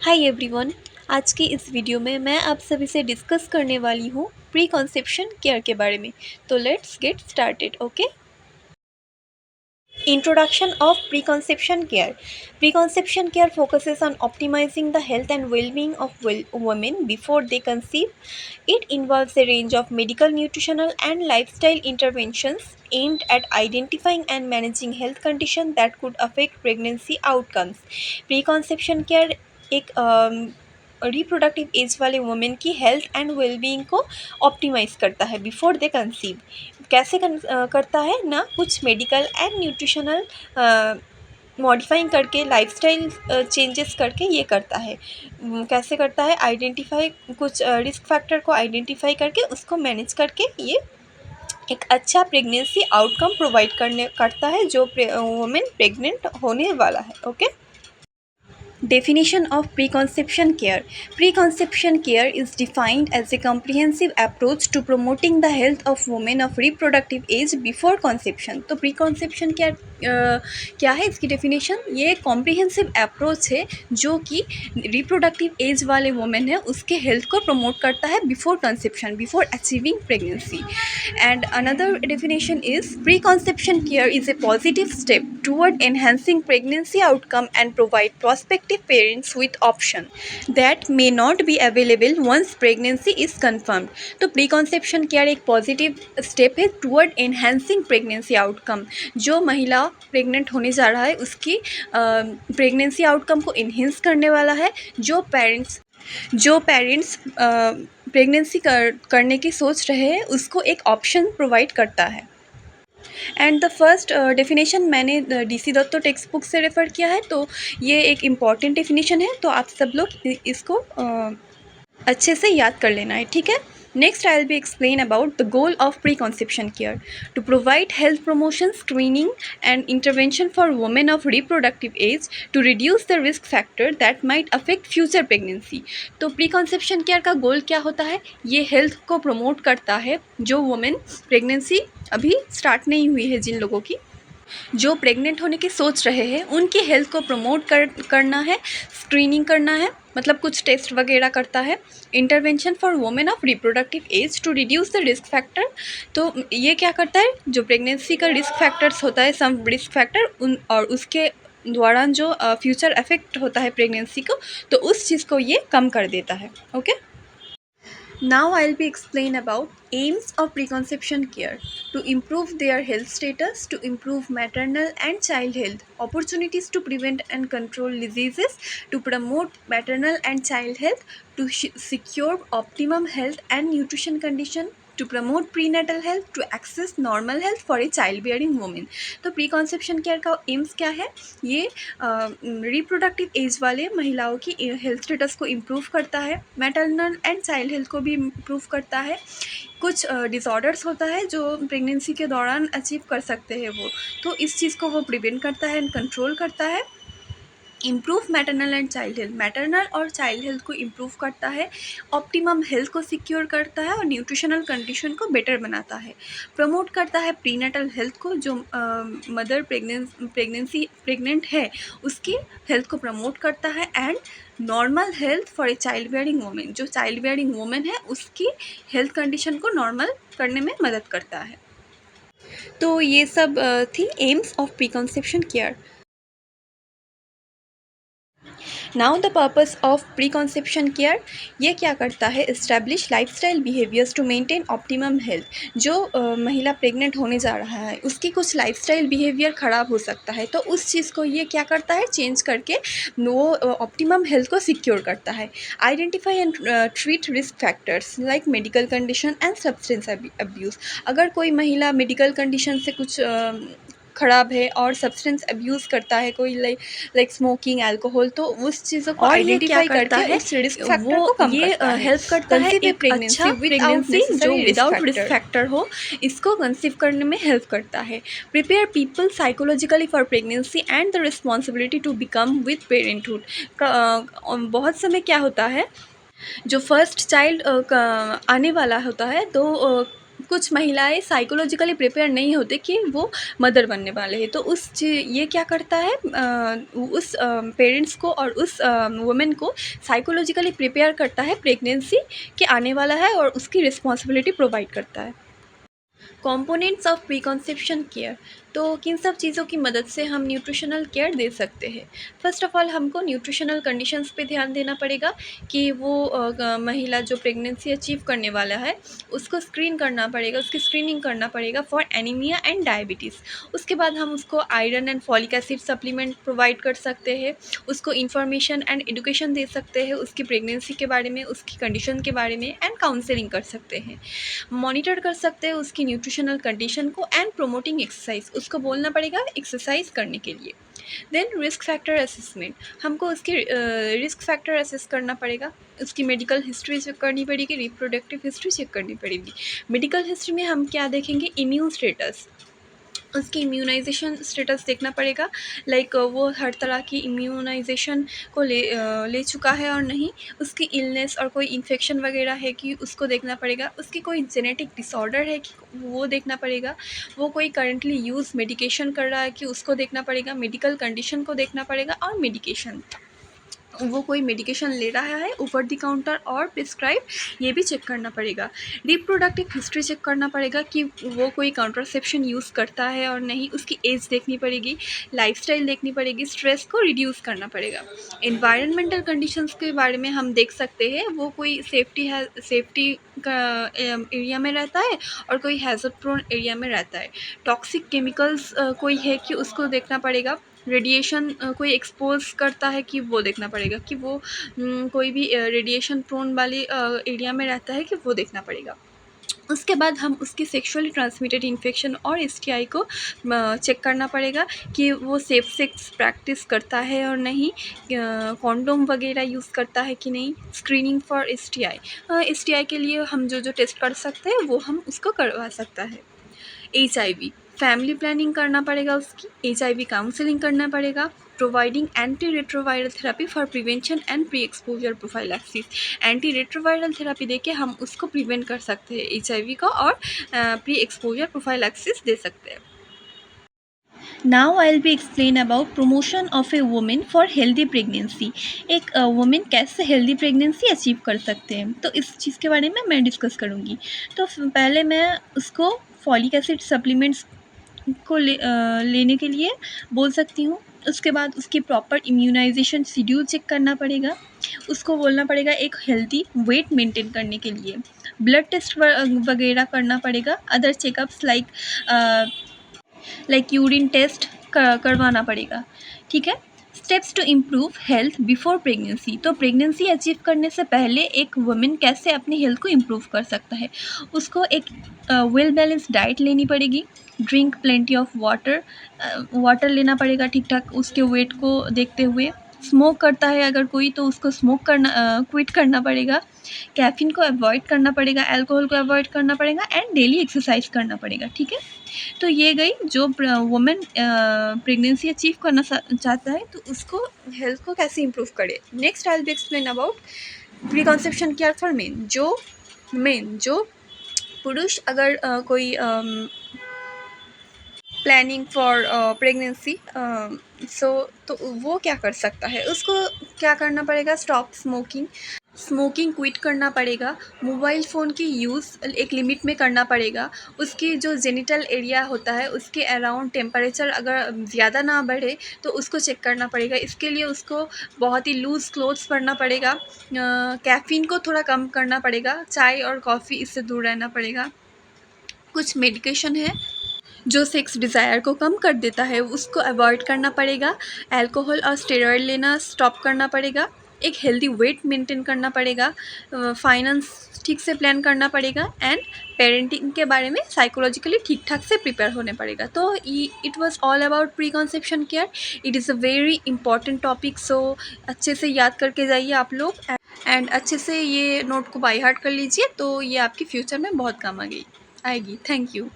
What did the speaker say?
Hi everyone. आज की इस वीडियो में मैं आप सभी से डिस्कस करने वाली हूँ प्री कॉन्सेप्शन केयर के बारे में। तो let's get started. Okay, introduction of pre conception care. Pre conception care focuses on optimizing the health and well-being of women before they conceive. It involves a range of medical, nutritional, and lifestyle interventions aimed at identifying and managing health conditions that could affect pregnancy outcomes. Preconception care एक reproductive age वाले women की health and wellbeing को optimise करता है before they conceive. कैसे करता है ना, कुछ मेडिकल एंड न्यूट्रिशनल मॉडिफाइंग करके, लाइफस्टाइल चेंजेस करके ये करता है। कैसे करता है, आइडेंटिफाई कुछ रिस्क फैक्टर को आइडेंटिफाई करके उसको मैनेज करके ये एक अच्छा प्रेगनेंसी आउटकम प्रोवाइड करता है जो वुमेन प्रेग्नेंट होने वाला है। Okay, definition of preconception care. Preconception care is defined as a comprehensive approach to promoting the health of women of reproductive age before conception. तो preconception care क्या है, इसकी डेफिनेशन? ये कॉम्प्रिहेंसिव अप्रोच है जो कि रिप्रोडक्टिव एज वाले women है उसके हेल्थ को प्रमोट करता है before conception, before achieving pregnancy. And another definition is preconception care is a positive step toward enhancing pregnancy outcome and provide prospective parents with option that may not be available once pregnancy is confirmed. तो preconception care एक positive step है toward enhancing pregnancy outcome. जो महिला pregnant होने जा रहा है उसकी प्रेगनेंसी आउटकम को इन्हेंस करने वाला है। जो पेरेंट्स प्रेगनेंसी करने की सोच रहे हैं उसको एक ऑप्शन प्रोवाइड करता है। एंड द फर्स्ट डेफिनेशन मैंने DC दत्तो टेक्स्ट बुक से रेफ़र किया है, तो ये एक इम्पॉर्टेंट डेफिनेशन है, तो आप सब लोग इसको अच्छे से याद कर लेना है, ठीक है। Next, I will be explain about the goal of preconception care: to provide health promotion, screening, and intervention for women of reproductive age to reduce the risk factor that might affect future pregnancy. तो preconception care का गोल क्या होता है? ये health को promote करता है जो वुमेन प्रेगनेंसी अभी स्टार्ट नहीं हुई है, जिन लोगों की जो प्रेग्नेंट होने की सोच रहे हैं उनकी हेल्थ को प्रमोट करना है, स्क्रीनिंग करना है, मतलब कुछ टेस्ट वगैरह करता है। Intervention for women of reproductive age to reduce the risk factor. तो ये क्या करता है, जो प्रेगनेंसी का रिस्क फैक्टर्स होता है, सम रिस्क फैक्टर उन और उसके दौरान जो फ्यूचर इफेक्ट होता है प्रेगनेंसी को, तो उस चीज़ को ये कम कर देता है। Okay, now I'll be explain about aims of preconception care: to improve their health status, to improve maternal and child health, opportunities to prevent and control diseases, to promote maternal and child health, to secure optimum health and nutrition condition, to promote prenatal health, to access normal health for a childbearing woman. तो pre conception care का AIIMS क्या है? ये reproductive age वाले महिलाओं की health status को improve करता है, मैटरनल एंड चाइल्ड हेल्थ को भी इम्प्रूव करता है। कुछ डिसऑर्डर्स होता है जो प्रेगनेंसी के दौरान अचीव कर सकते हैं वो, तो इस चीज़ को वो प्रिवेंट करता है एंड कंट्रोल करता है। Improve maternal and child health, maternal और चाइल्ड हेल्थ को इम्प्रूव करता है, ऑप्टिमम हेल्थ को सिक्योर करता है और न्यूट्रिशनल कंडीशन को बेटर बनाता है। प्रमोट करता है प्रीनेटल हेल्थ को, जो मदर प्रेग्नेंट है उसकी हेल्थ को प्रमोट करता है। And normal health for a child bearing women, जो चाइल्ड बेयरिंग वुमेन है उसकी हेल्थ कंडीशन को नॉर्मल करने में मदद करता है। तो ये सब थी aims of pre conception care. Now the purpose of pre conception care, ये क्या करता है? Establish lifestyle behaviours to maintain optimum health. जो महिला प्रेग्नेंट होने जा रहा है उसकी कुछ लाइफस्टाइल बिहेवियर ख़राब हो सकता है, तो उस चीज़ को ये क्या करता है, चेंज करके वो ऑप्टिमम हेल्थ को सिक्योर करता है। Identify and treat risk factors like medical condition and substance abuse. अगर कोई महिला मेडिकल कंडीशन से कुछ ख़राब है और सब्सटेंस अब्यूज़ करता है, कोई लाइक स्मोकिंग, अल्कोहल, तो उस चीज़ों को आइडेंटिफाई करके है, उस रिस्क फैक्टर को कम करता है। हेल्प करता है एक अच्छा प्रेगनेंसी जो विदाउट रिस्क फैक्टर हो, इसको कंसीव करने में हेल्प करता है। Prepare people psychologically for pregnancy and the responsibility to become with parenthood. बहुत समय क्या होता है, जो फर्स्ट चाइल्ड आने वाला होता है, तो कुछ महिलाएं साइकोलॉजिकली प्रिपेयर नहीं होते कि वो मदर बनने वाले हैं, तो ये क्या करता है, उस पेरेंट्स को और उस वुमेन को साइकोलॉजिकली प्रिपेयर करता है प्रेगनेंसी के आने वाला है और उसकी रिस्पॉन्सिबिलिटी प्रोवाइड करता है। Components of pre conception care, तो किन सब चीज़ों की मदद से हम न्यूट्रिशनल केयर दे सकते हैं। फर्स्ट ऑफ ऑल हमको न्यूट्रिशनल कंडीशंस पे ध्यान देना पड़ेगा कि वो महिला जो प्रेगनेंसी अचीव करने वाला है उसको स्क्रीन करना पड़ेगा, उसकी स्क्रीनिंग करना पड़ेगा फॉर एनीमिया एंड डायबिटीज़। उसके बाद हम उसको iron and folic acid supplement provide कर सकते हैं, उसको इन्फॉर्मेशन एंड एडुकेशन दे सकते हैं उसकी प्रेगनेंसी के बारे में, उसकी कंडीशन के बारे में, एंड काउंसलिंग कर सकते हैं। मॉनिटर कर सकते हैं उसकी न्यूट्रिशनल कंडीशन को एंड प्रोमोटिंग एक्सरसाइज, उसको बोलना पड़ेगा एक्सरसाइज करने के लिए। देन रिस्क फैक्टर असेसमेंट, हमको उसकी रिस्क फैक्टर असेस करना पड़ेगा, उसकी मेडिकल हिस्ट्री चेक करनी पड़ेगी, रिप्रोडक्टिव हिस्ट्री चेक करनी पड़ेगी। मेडिकल हिस्ट्री में हम क्या देखेंगे, इम्यून स्टेटस, उसकी इम्यूनाइजेशन स्टेटस देखना पड़ेगा, लाइक वो हर तरह की इम्यूनाइजेशन को ले चुका है और नहीं, उसकी इलनेस और कोई इन्फेक्शन वगैरह है कि उसको देखना पड़ेगा, उसकी कोई जेनेटिक डिसऑर्डर है कि वो देखना पड़ेगा, वो कोई करंटली यूज़ मेडिकेशन कर रहा है कि उसको देखना पड़ेगा, मेडिकल कंडीशन को देखना पड़ेगा, और मेडिकेशन वो कोई मेडिकेशन ले रहा है ओवर द काउंटर और प्रिस्क्राइब, ये भी चेक करना पड़ेगा। रिप्रोडक्टिव हिस्ट्री चेक करना पड़ेगा कि वो कोई कॉन्ट्रासेप्शन यूज़ करता है और नहीं, उसकी एज देखनी पड़ेगी, लाइफस्टाइल देखनी पड़ेगी, स्ट्रेस को रिड्यूस करना पड़ेगा। एनवायरनमेंटल कंडीशंस के बारे में हम देख सकते हैं, वो कोई सेफ्टी का एरिया में रहता है और कोई हैज़र्ड प्रोन एरिया में रहता है। टॉक्सिक केमिकल्स कोई है कि उसको देखना पड़ेगा, रेडिएशन कोई एक्सपोज करता है कि वो देखना पड़ेगा, कि वो कोई भी रेडिएशन प्रोन वाली एरिया में रहता है कि वो देखना पड़ेगा। उसके बाद हम उसकी सेक्सुअली ट्रांसमिटेड इन्फेक्शन और एसटीआई को चेक करना पड़ेगा कि वो सेफ सेक्स प्रैक्टिस करता है और नहीं, कॉन्डोम वगैरह यूज़ करता है कि नहीं। स्क्रीनिंग फॉर एसटीआई के लिए हम जो जो टेस्ट कर सकते हैं वो हम उसको करवा सकता है। एचआईवी फैमिली प्लानिंग करना पड़ेगा, उसकी एचआईवी काउंसलिंग करना पड़ेगा, providing anti retroviral therapy for prevention and pre exposure prophylaxis. Anti retroviral therapy देके हम उसको प्रिवेंट कर सकते हैं एचआईवी को, और प्री एक्सपोजर प्रोफाइलैक्सिस दे सकते हैं। Now I will be explain about promotion of A women for healthy pregnancy. एक वुमेन कैसे हेल्दी प्रेगनेंसी अचीव कर सकते हैं, तो इस चीज़ के बारे में मैं डिस्कस करूँगी। तो पहले मैं उसको फॉलिक एसिड सप्लीमेंट्स को लेने के लिए बोल सकती हूँ। उसके बाद उसकी प्रॉपर इम्यूनाइजेशन शेड्यूल चेक करना पड़ेगा, उसको बोलना पड़ेगा एक हेल्दी वेट मेंटेन करने के लिए ब्लड टेस्ट वगैरह करना पड़ेगा, other checkups like urine test करवाना पड़ेगा। ठीक है। Steps to improve health before pregnancy, तो प्रेगनेंसी अचीव करने से पहले एक वुमेन कैसे अपनी हेल्थ को इम्प्रूव कर सकता है। उसको एक वेल बैलेंस डाइट लेनी पड़ेगी, ड्रिंक प्लेंटी ऑफ वाटर लेना पड़ेगा ठीक ठाक उसके वेट को देखते हुए। स्मोक करता है अगर कोई तो उसको स्मोक करना क्विट करना पड़ेगा, कैफीन को अवॉइड करना पड़ेगा, अल्कोहल को अवॉइड करना पड़ेगा, एंड डेली एक्सरसाइज करना पड़ेगा। ठीक है। तो ये गई जो वुमेन प्रेगनेंसी अचीव करना चाहता है तो उसको हेल्थ को कैसे इम्प्रूव करे। Next I will be explain about pre conception care for main जो पुरुष अगर कोई प्लानिंग फॉर प्रेगनेंसी तो वो क्या कर सकता है, उसको क्या करना पड़ेगा, स्टॉप स्मोकिंग क्विट करना पड़ेगा, मोबाइल फ़ोन की यूज़ एक लिमिट में करना पड़ेगा, उसकी जो जेनिटल एरिया होता है उसके अराउंड टेम्परेचर अगर ज़्यादा ना बढ़े तो उसको चेक करना पड़ेगा। इसके लिए उसको बहुत ही लूज़ क्लोथ्स पहनना पड़ेगा, कैफ़ीन को थोड़ा कम करना पड़ेगा, चाय और कॉफ़ी इससे दूर रहना पड़ेगा। कुछ मेडिकेशन है जो सेक्स डिज़ायर को कम कर देता है उसको अवॉइड करना पड़ेगा, अल्कोहल और स्टेरॉइड लेना स्टॉप करना पड़ेगा, एक हेल्दी वेट मेंटेन करना पड़ेगा, फाइनेंस ठीक से प्लान करना पड़ेगा, एंड पेरेंटिंग के बारे में साइकोलॉजिकली ठीक ठाक से प्रिपेयर होने पड़ेगा। तो it was all about pre conception care. It is a very important topic, so अच्छे से याद करके जाइए आप लोग, एंड अच्छे से ये नोट को बाय हार्ट कर लीजिए, तो ये आपके फ्यूचर में बहुत काम आएगी। Thank you.